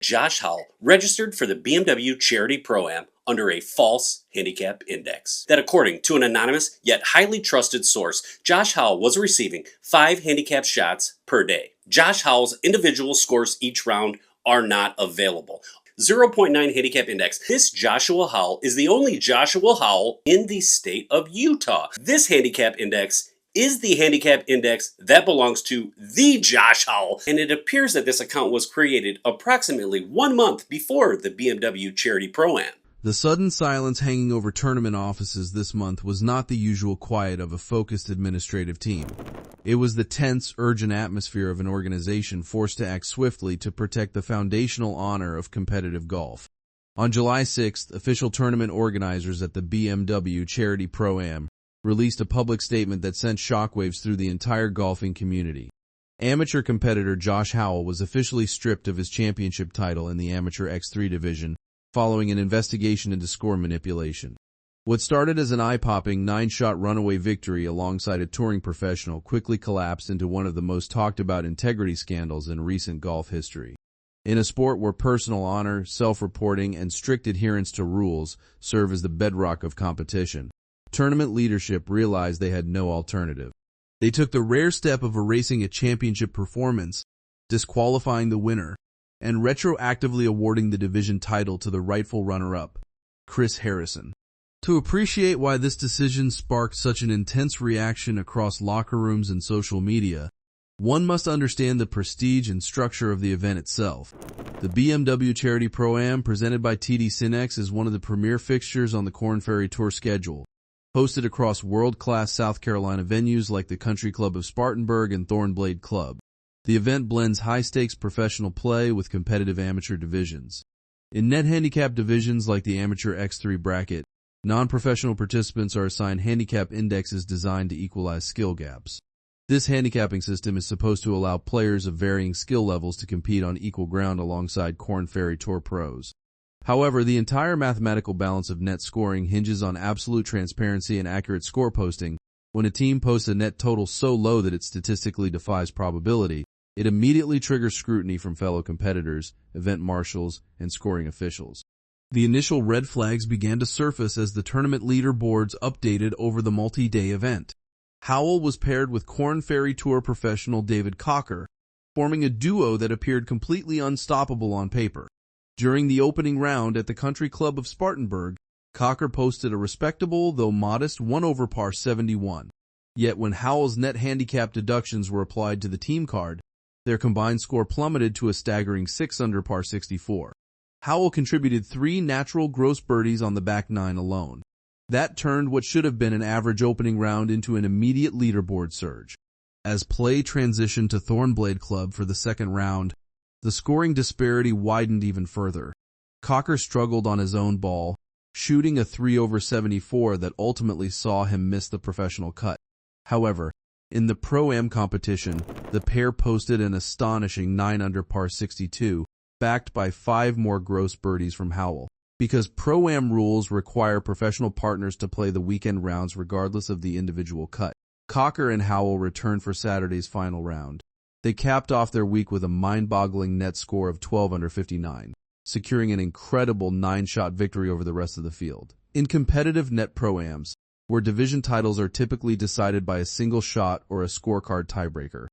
Josh Howell registered for the BMW Charity Pro-Am under a false handicap index. That according to an anonymous yet highly trusted source, Josh Howell was receiving 5 handicap shots per day. Josh Howell's individual scores each round are not available. 0.9 handicap index. This Joshua Howell is the only Joshua Howell in the state of Utah. This handicap index is the handicap index that belongs to the Josh Howell, and it appears that this account was created approximately 1 month before the BMW Charity Pro-Am. The sudden silence hanging over tournament offices this month was not the usual quiet of a focused administrative team. It was the tense, urgent atmosphere of an organization forced to act swiftly to protect the foundational honor of competitive golf. On July 6th, official tournament organizers at the BMW Charity Pro-Am released a public statement that sent shockwaves through the entire golfing community. Amateur competitor Josh Howell was officially stripped of his championship title in the Amateur X3 division following an investigation into score manipulation. What started as an eye-popping 9-shot runaway victory alongside a touring professional quickly collapsed into one of the most talked-about integrity scandals in recent golf history. In a sport where personal honor, self-reporting, and strict adherence to rules serve as the bedrock of competition, tournament leadership realized they had no alternative. They took the rare step of erasing a championship performance, disqualifying the winner, and retroactively awarding the division title to the rightful runner-up, Chris Harrison. To appreciate why this decision sparked such an intense reaction across locker rooms and social media, one must understand the prestige and structure of the event itself. The BMW Charity Pro-Am, presented by TD SYNNEX, is one of the premier fixtures on the Korn Ferry Tour schedule, hosted across world-class South Carolina venues like the Country Club of Spartanburg and Thornblade Club. The event blends high-stakes professional play with competitive amateur divisions. In net handicap divisions like the Amateur X3 bracket, non-professional participants are assigned handicap indexes designed to equalize skill gaps. This handicapping system is supposed to allow players of varying skill levels to compete on equal ground alongside Korn Ferry Tour pros. However, the entire mathematical balance of net scoring hinges on absolute transparency and accurate score posting. When a team posts a net total so low that it statistically defies probability, it immediately triggers scrutiny from fellow competitors, event marshals, and scoring officials. The initial red flags began to surface as the tournament leaderboards updated over the multi-day event. Howell was paired with Korn Ferry Tour professional David Kocher, forming a duo that appeared completely unstoppable on paper. During the opening round at the Country Club of Spartanburg, Kocher posted a respectable, though modest, 1/par 71. Yet when Howell's net handicap deductions were applied to the team card, their combined score plummeted to a staggering 6/par 64. Howell contributed 3 natural gross birdies on the back 9 alone. That turned what should have been an average opening round into an immediate leaderboard surge. As play transitioned to Thornblade Club for the second round, the scoring disparity widened even further. Kocher struggled on his own ball, shooting a 3/74 that ultimately saw him miss the professional cut. However, in the Pro-Am competition, the pair posted an astonishing 9/par 62, backed by 5 more gross birdies from Howell. Because Pro-Am rules require professional partners to play the weekend rounds regardless of the individual cut, Kocher and Howell returned for Saturday's final round. They capped off their week with a mind-boggling net score of 12/59, securing an incredible 9-shot victory over the rest of the field. In competitive net Pro-Ams, where division titles are typically decided by a single shot or a scorecard tiebreaker,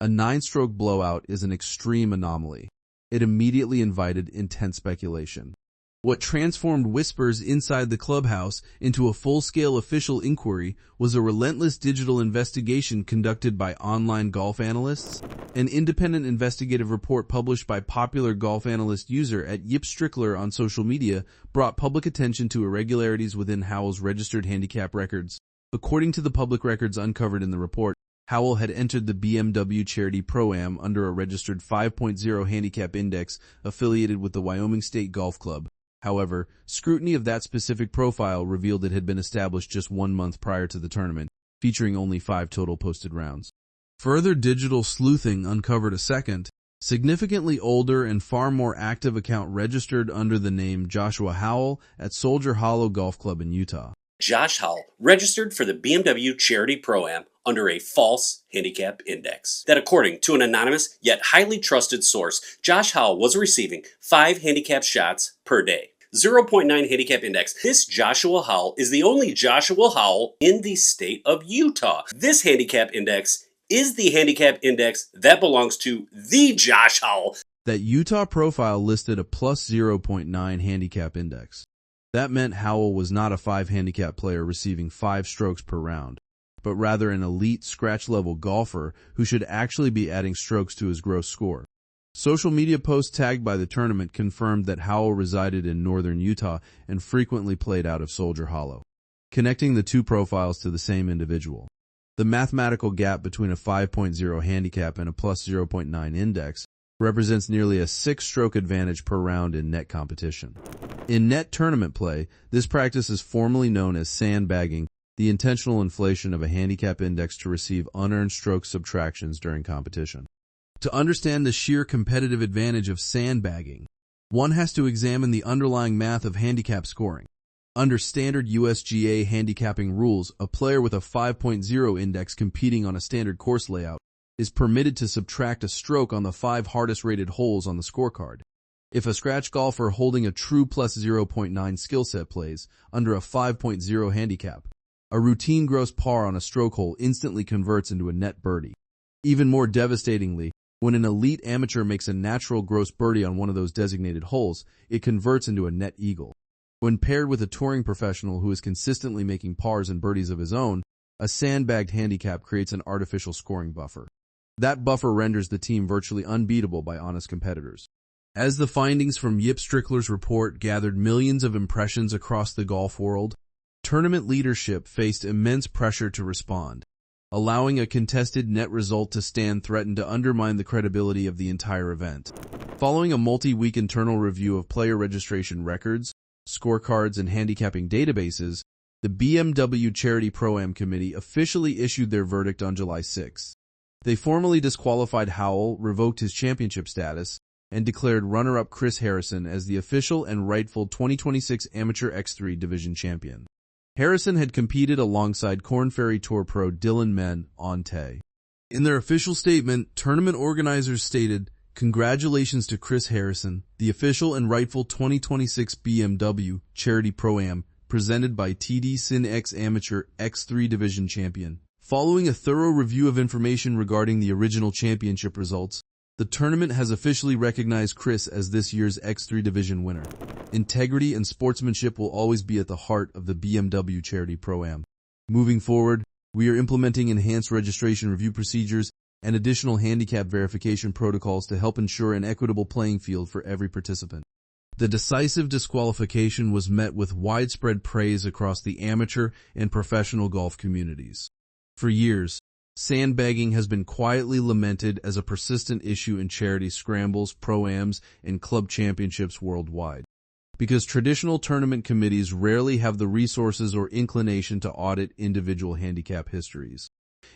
a 9-stroke blowout is an extreme anomaly. It immediately invited intense speculation. What transformed whispers inside the clubhouse into a full-scale official inquiry was a relentless digital investigation conducted by online golf analysts. An independent investigative report published by popular golf analyst user at Yip Strickler on social media brought public attention to irregularities within Howell's registered handicap records. According to the public records uncovered in the report, Howell had entered the BMW Charity Pro-Am under a registered 5.0 handicap index affiliated with the Wyoming State Golf Club. However, scrutiny of that specific profile revealed it had been established just 1 month prior to the tournament, featuring only 5 total posted rounds. Further digital sleuthing uncovered a second, significantly older and far more active account registered under the name Joshua Howell at Soldier Hollow Golf Club in Utah. Josh Howell registered for the BMW Charity Pro-Am under a false handicap index. That according to an anonymous yet highly trusted source, Josh Howell was receiving 5 handicap shots per day. 0.9 handicap index. This Joshua Howell is the only Joshua Howell in the state of Utah. This handicap index is the handicap index that belongs to the Josh Howell. That Utah profile listed a plus 0.9 handicap index. That meant Howell was not a 5 handicap player receiving 5 strokes per round, but rather an elite scratch-level golfer who should actually be adding strokes to his gross score. Social media posts tagged by the tournament confirmed that Howell resided in northern Utah and frequently played out of Soldier Hollow, connecting the two profiles to the same individual. The mathematical gap between a 5.0 handicap and a plus 0.9 index represents nearly a 6-stroke advantage per round in net competition. In net tournament play, this practice is formally known as sandbagging, the intentional inflation of a handicap index to receive unearned stroke subtractions during competition. To understand the sheer competitive advantage of sandbagging, one has to examine the underlying math of handicap scoring. Under standard USGA handicapping rules, a player with a 5.0 index competing on a standard course layout is permitted to subtract a stroke on the 5 hardest rated holes on the scorecard. If a scratch golfer holding a true plus 0.9 skill set plays under a 5.0 handicap, a routine gross par on a stroke hole instantly converts into a net birdie. Even more devastatingly, when an elite amateur makes a natural gross birdie on one of those designated holes, it converts into a net eagle. When paired with a touring professional who is consistently making pars and birdies of his own, a sandbagged handicap creates an artificial scoring buffer. That buffer renders the team virtually unbeatable by honest competitors. As the findings from Yip Strickler's report gathered millions of impressions across the golf world, tournament leadership faced immense pressure to respond. Allowing a contested net result to stand threatened to undermine the credibility of the entire event. Following a multi-week internal review of player registration records, scorecards, and handicapping databases, the BMW Charity Pro-Am Committee officially issued their verdict on July 6. They formally disqualified Howell, revoked his championship status, and declared runner-up Chris Harrison as the official and rightful 2026 Amateur X3 Division champion. Harrison had competed alongside Korn Ferry Tour pro Dylan Men Onte. In their official statement, tournament organizers stated, "Congratulations to Chris Harrison, the official and rightful 2026 BMW Charity Pro-Am, presented by TD Sin X Amateur X3 Division champion." Following a thorough review of information regarding the original championship results, the tournament has officially recognized Chris as this year's X3 Division winner. Integrity and sportsmanship will always be at the heart of the BMW Charity Pro-Am. Moving forward, we are implementing enhanced registration review procedures and additional handicap verification protocols to help ensure an equitable playing field for every participant. The decisive disqualification was met with widespread praise across the amateur and professional golf communities. For years, sandbagging has been quietly lamented as a persistent issue in charity scrambles, pro-ams, and club championships worldwide. Because traditional tournament committees rarely have the resources or inclination to audit individual handicap histories.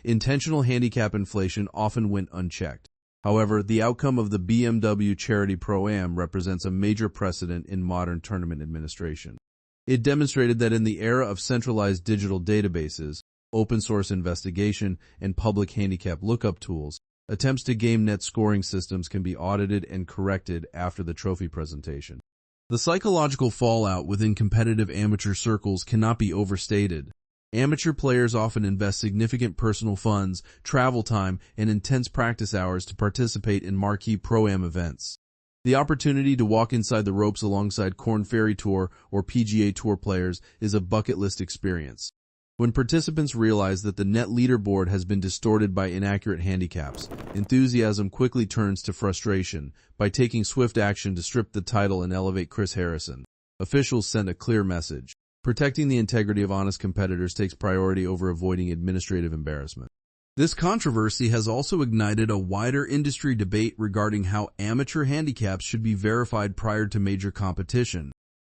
Intentional handicap inflation often went unchecked. However, the outcome of the BMW Charity Pro-Am represents a major precedent in modern tournament administration. It demonstrated that in the era of centralized digital databases, open-source investigation, and public handicap lookup tools, attempts to game net scoring systems can be audited and corrected after the trophy presentation. The psychological fallout within competitive amateur circles cannot be overstated. Amateur players often invest significant personal funds, travel time, and intense practice hours to participate in marquee Pro-Am events. The opportunity to walk inside the ropes alongside Korn Ferry Tour or PGA Tour players is a bucket list experience. When participants realize that the net leaderboard has been distorted by inaccurate handicaps, enthusiasm quickly turns to frustration. By taking swift action to strip the title and elevate Chris Harrison, officials send a clear message. Protecting the integrity of honest competitors takes priority over avoiding administrative embarrassment. This controversy has also ignited a wider industry debate regarding how amateur handicaps should be verified prior to major competition.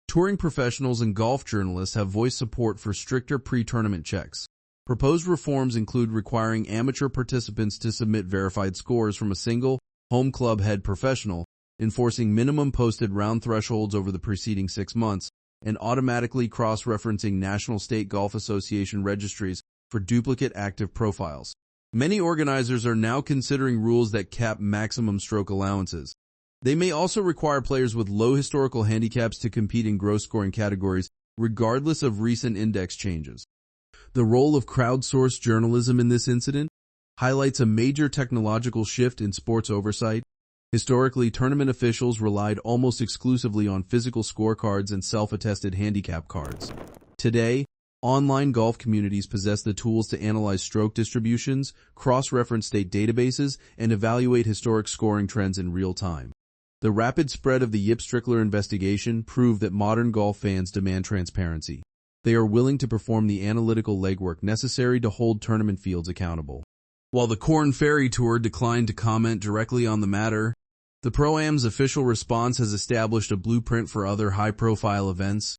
Touring professionals and golf journalists have voiced support for stricter pre-tournament checks. Proposed reforms include requiring amateur participants to submit verified scores from a single, home club head professional, enforcing minimum posted round thresholds over the preceding 6 months, and automatically cross-referencing National State Golf Association registries for duplicate active profiles. Many organizers are now considering rules that cap maximum stroke allowances. They may also require players with low historical handicaps to compete in gross scoring categories, regardless of recent index changes. The role of crowdsourced journalism in this incident highlights a major technological shift in sports oversight. Historically, tournament officials relied almost exclusively on physical scorecards and self-attested handicap cards. Today, online golf communities possess the tools to analyze stroke distributions, cross-reference state databases, and evaluate historic scoring trends in real time. The rapid spread of the Yip-Strickler investigation proved that modern golf fans demand transparency. They are willing to perform the analytical legwork necessary to hold tournament fields accountable. While the Korn Ferry Tour declined to comment directly on the matter, the Pro-Am's official response has established a blueprint for other high-profile events.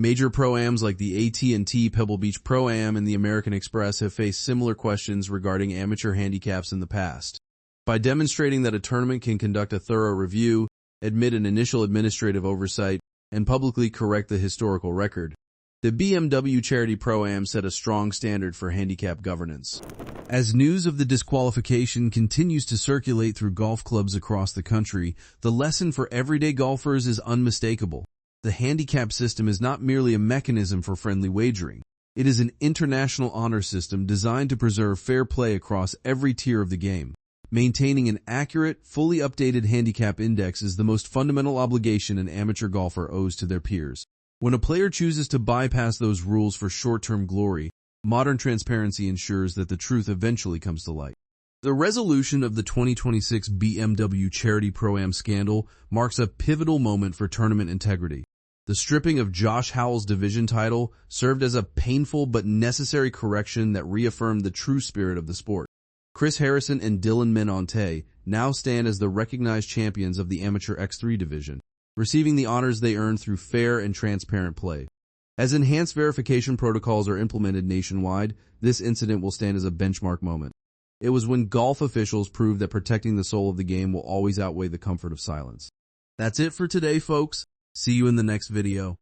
Major Pro-Ams like the AT&T Pebble Beach Pro-Am and the American Express have faced similar questions regarding amateur handicaps in the past. By demonstrating that a tournament can conduct a thorough review, admit an initial administrative oversight, and publicly correct the historical record, the BMW Charity Pro-Am set a strong standard for handicap governance. As news of the disqualification continues to circulate through golf clubs across the country, the lesson for everyday golfers is unmistakable. The handicap system is not merely a mechanism for friendly wagering. It is an international honor system designed to preserve fair play across every tier of the game. Maintaining an accurate, fully updated handicap index is the most fundamental obligation an amateur golfer owes to their peers. When a player chooses to bypass those rules for short-term glory, modern transparency ensures that the truth eventually comes to light. The resolution of the 2026 BMW Charity Pro-Am scandal marks a pivotal moment for tournament integrity. The stripping of Josh Howell's division title served as a painful but necessary correction that reaffirmed the true spirit of the sport. Chris Harrison and Dylan Menonte now stand as the recognized champions of the amateur X3 division, receiving the honors they earned through fair and transparent play. As enhanced verification protocols are implemented nationwide, this incident will stand as a benchmark moment. It was when golf officials proved that protecting the soul of the game will always outweigh the comfort of silence. That's it for today, folks. See you in the next video.